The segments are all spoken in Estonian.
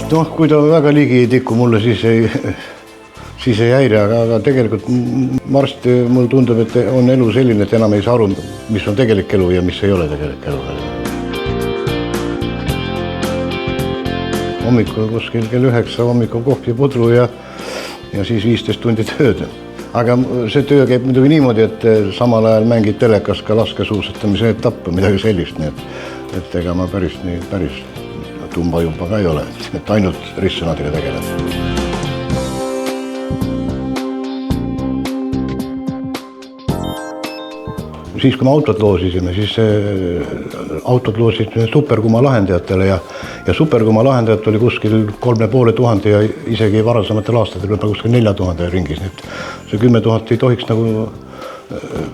Noh, kui ta väga ligi ei tiku mulle, siis ei häire, aga tegelikult marsti mulle tundub, et on elu selline, et enam ei saa aru, mis on tegelik elu ja mis ei ole tegelik elu. Hommikul kuskil kell 9 hommikul kohvi pudru ja siis 15 tundi tööd. Aga see töö käib muidugi niimoodi, et samal ajal mängid telekas ka laskesuusatamise etappu, midagi sellist, nii et ega ma päris tumba-jumpa ka ei ole, et ainult ristsõnadega tegelen. Siis kui me autot loosisime, siis autot loosisime Superkuma lahendajatele ja Superkuma lahendajat oli kuskil 3500 ja isegi varasematel aastatel juba kuskil 4000 ringis. See 10 000 ei tohiks nagu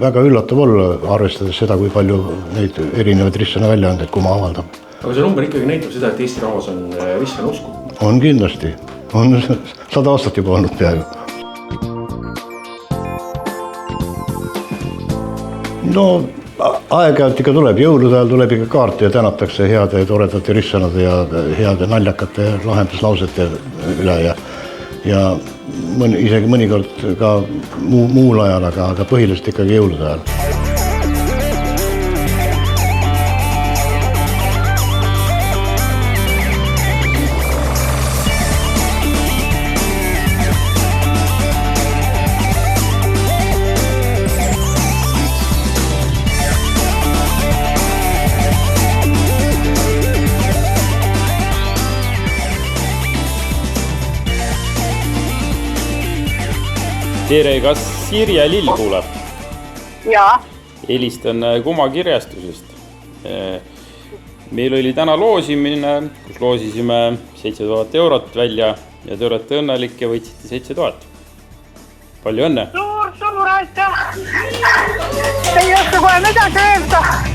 väga üllatav olla, arvestades seda, kui palju neid erinevaid ristsõna väljaandeid Kuma avaldab. Aga see number ikkagi näitab seda, et Eesti rahvas on ristsõna usku? On kindlasti. On 100 aastat juba olnud peaaegu. No aeg-ajalt ikka tuleb, jõulude ajal tuleb ikka kaarte ja tänatakse heade ja toredate ristsõnade ja heade naljakate lahenduslausete üle ja isegi mõnikord ka muul ajal, aga põhiliselt ikkagi jõulude ajal. Tere, kas Sirje Lill kuuleb? Jaa. Helistan Kuma kirjastusest. Meil oli täna loosimine, kus loosisime 7000 eurot välja ja te olete õnnelik ja võitsite 7000. Palju õnne! Suur aitäh! Ei oska kohe midagi öelda.